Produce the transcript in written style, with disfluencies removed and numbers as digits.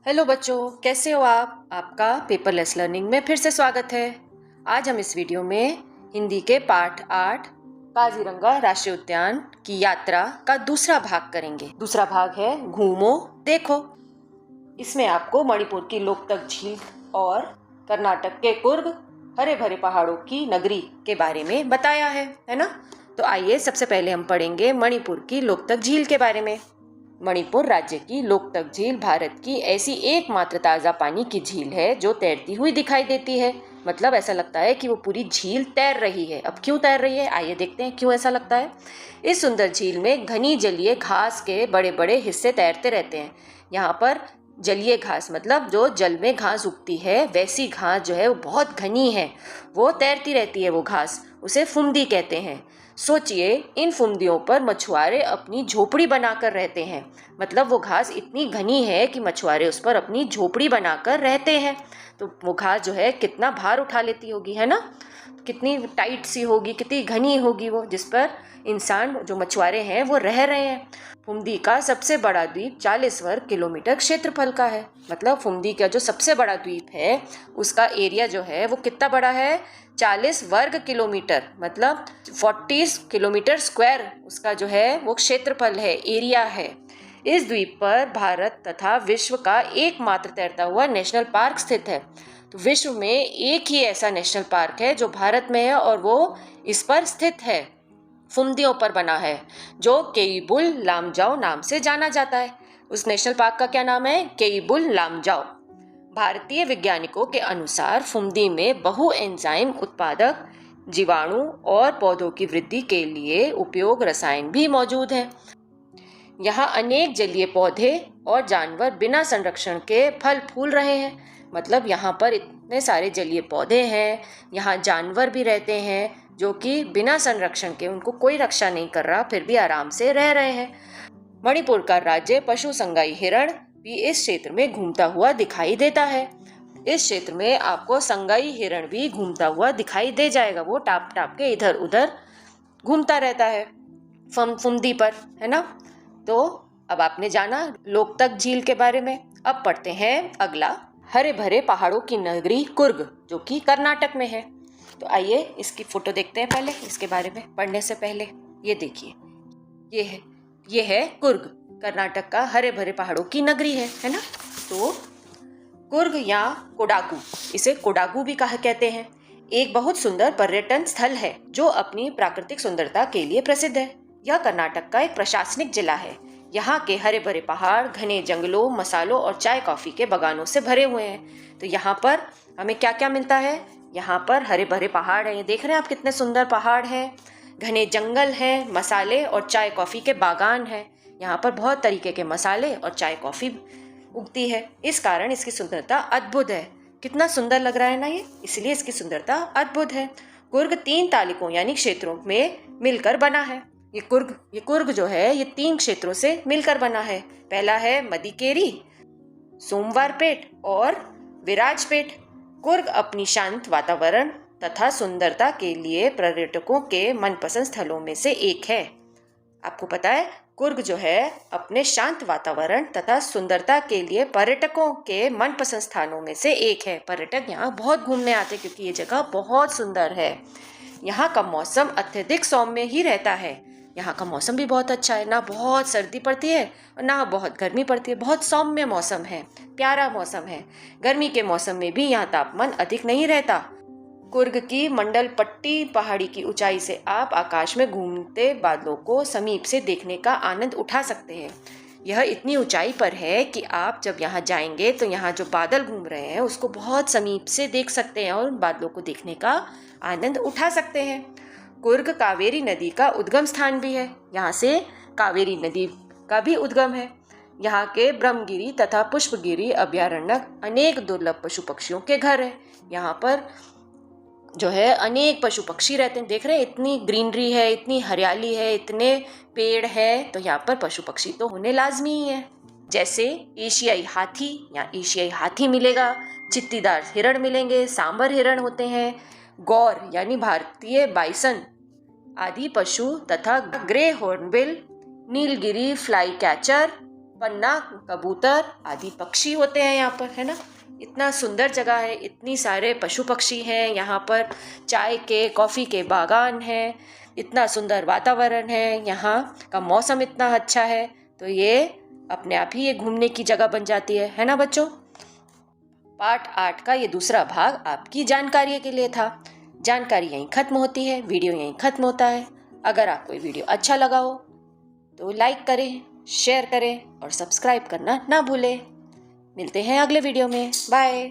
Hello बच्चों, कैसे हो आप? आपका पेपरलेस लर्निंग में फिर से स्वागत है। आज हम इस वीडियो में हिंदी के पाठ 8 काजीरंगा राष्ट्रीय उद्यान की यात्रा का दूसरा भाग करेंगे। दूसरा भाग है घूमो देखो। इसमें आपको मणिपुर की लोकतक झील और कर्नाटक के कुर्ग हरे भरे पहाड़ों की नगरी के बारे में बताया है ना? तो आइए सबसे पहले हम पढ़ेंगे मणिपुर की लोकतक झील के बारे में। मणिपुर राज्य की लोकतक झील भारत की ऐसी एकमात्र ताज़ा पानी की झील है जो तैरती हुई दिखाई देती है। मतलब ऐसा लगता है कि वो पूरी झील तैर रही है। अब क्यों तैर रही है, आइए देखते हैं क्यों ऐसा लगता है। इस सुंदर झील में घनी जलीय घास के बड़े बड़े हिस्से तैरते रहते हैं। यहाँ पर जलीय घास मतलब जो जल में घास उगती है, वैसी घास जो है वो बहुत घनी है, वो तैरती रहती है। वो घास उसे फुमदी कहते हैं। सोचिए, इन फुमदियों पर मछुआरे अपनी झोपड़ी बनाकर रहते हैं। मतलब वो घास इतनी घनी है कि मछुआरे उस पर अपनी झोपड़ी बनाकर रहते हैं। तो वो घास जो है कितना भार उठा लेती होगी, है ना? कितनी टाइट सी होगी, कितनी घनी होगी वो, जिस पर इंसान जो मछुआरे हैं वो रह रहे हैं। फुमदी का सबसे बड़ा द्वीप 40 वर्ग किलोमीटर क्षेत्रफल का है। मतलब फुमदी का जो सबसे बड़ा द्वीप है उसका एरिया जो है वो कितना बड़ा है? 40 वर्ग किलोमीटर, मतलब 40 किलोमीटर स्क्वायर उसका जो है वो क्षेत्रफल है, एरिया है। इस द्वीप पर भारत तथा विश्व का एकमात्र तैरता हुआ नेशनल पार्क स्थित है। तो विश्व में एक ही ऐसा नेशनल पार्क है जो भारत में है और वो इस पर स्थित है, फुमदियों पर बना है, जो केइबुल लामजाओ नाम से जाना जाता है। उस नेशनल पार्क का क्या नाम है? केइबुल लामजाओ। भारतीय वैज्ञानिकों के अनुसार फुमदी में बहु एंजाइम उत्पादक जीवाणु और पौधों की वृद्धि के लिए उपयोग रसायन भी मौजूद हैं। यहाँ अनेक जलीय पौधे और जानवर बिना संरक्षण के फल फूल रहे हैं। मतलब यहाँ पर इतने सारे जलीय पौधे हैं, यहाँ जानवर भी रहते हैं जो कि बिना संरक्षण के, उनको कोई रक्षा नहीं कर रहा, फिर भी आराम से रह रहे हैं। मणिपुर का राज्य पशु संगाई हिरण भी इस क्षेत्र में घूमता हुआ दिखाई देता है। इस क्षेत्र में आपको संगाई हिरण भी घूमता हुआ दिखाई दे जाएगा। वो टाप टाप के इधर उधर घूमता रहता है फुमदी पर, है ना? तो अब आपने जाना लोकतक झील के बारे में। अब पढ़ते हैं अगला, हरे भरे पहाड़ों की नगरी कुर्ग, जो कि कर्नाटक में है। तो आइए इसकी फोटो देखते हैं पहले, इसके बारे में पढ़ने से पहले। ये देखिए, ये है कुर्ग, कर्नाटक का हरे भरे पहाड़ों की नगरी है ना? तो कुर्ग या कोडागू, इसे कोडागू भी कहते हैं, एक बहुत सुंदर पर्यटन स्थल है जो अपनी प्राकृतिक सुंदरता के लिए प्रसिद्ध है। यह कर्नाटक का एक प्रशासनिक जिला है। यहाँ के हरे भरे पहाड़ घने जंगलों, मसालों और चाय कॉफी के बागानों से भरे हुए हैं। तो यहाँ पर हमें क्या क्या मिलता है? यहाँ पर हरे भरे पहाड़ है, ये देख रहे हैं आप कितने सुंदर पहाड़ हैं, घने जंगल हैं, मसाले और चाय कॉफी के बागान हैं। यहाँ पर बहुत तरीके के मसाले और चाय कॉफी उगती है। इस कारण इसकी सुंदरता अद्भुत है। कितना सुंदर लग रहा है ना ये, इसलिए इसकी सुंदरता अद्भुत है। कुर्ग 3 तालुकों यानी क्षेत्रों में मिलकर बना है। ये कुर्ग जो है ये 3 क्षेत्रों से मिलकर बना है। पहला है मदिकेरी, सोमवारपेट और विराजपेट। कुर्ग अपनी शांत वातावरण तथा सुंदरता के लिए पर्यटकों के मनपसंद स्थलों में से एक है। आपको पता है कुर्ग जो है अपने शांत वातावरण तथा सुंदरता के लिए पर्यटकों के मनपसंद स्थानों में से एक है। पर्यटक यहाँ बहुत घूमने आते हैं क्योंकि ये जगह बहुत सुंदर है। यहाँ का मौसम अत्यधिक सौम्य ही रहता है। यहाँ का मौसम भी बहुत अच्छा है, ना बहुत सर्दी पड़ती है और ना बहुत गर्मी पड़ती है। बहुत सौम्य मौसम है, प्यारा मौसम है। गर्मी के मौसम में भी यहाँ तापमान अधिक नहीं रहता। कुर्ग की मंडल पट्टी पहाड़ी की ऊंचाई से आप आकाश में घूमते बादलों को समीप से देखने का आनंद उठा सकते हैं। यह इतनी ऊंचाई पर है कि आप जब यहाँ जाएंगे तो यहाँ जो बादल घूम रहे हैं उसको बहुत समीप से देख सकते हैं और उन बादलों को देखने का आनंद उठा सकते हैं। कुर्ग कावेरी नदी का उद्गम स्थान भी है। यहाँ से कावेरी नदी का भी उद्गम है। यहाँ के ब्रह्मगिरी तथा पुष्पगिरी अभयारण्य अनेक दुर्लभ पशु पक्षियों के घर है। यहाँ पर जो है अनेक पशु पक्षी रहते हैं। देख रहे हैं इतनी ग्रीनरी है, इतनी हरियाली है, इतने पेड़ है, तो यहाँ पर पशु पक्षी तो होने लाजमी ही है। जैसे एशियाई हाथी, यहाँ एशियाई हाथी मिलेगा, चित्तीदार हिरण मिलेंगे, सांबर हिरण होते हैं, गौर यानी भारतीय बाइसन आदि पशु तथा grey hornbill, Nilgiri flycatcher, पन्ना, कबूतर आदि पक्षी होते हैं यहाँ पर, है ना। इतना सुंदर जगह है, इतनी सारे पशु पक्षी हैं यहाँ पर, चाय के कॉफ़ी के बागान हैं, इतना सुंदर वातावरण है, यहाँ का मौसम इतना अच्छा है, तो ये अपने आप ही ये घूमने की जगह बन जाती है ना बच्चों। पार्ट 8 का ये दूसरा भाग आपकी जानकारी के लिए था। जानकारी यहीं खत्म होती है, वीडियो यहीं खत्म होता है। अगर आपको ये वीडियो अच्छा लगा हो तो लाइक करें, शेयर करें और सब्सक्राइब करना ना भूलें। मिलते हैं अगले वीडियो में। बाय।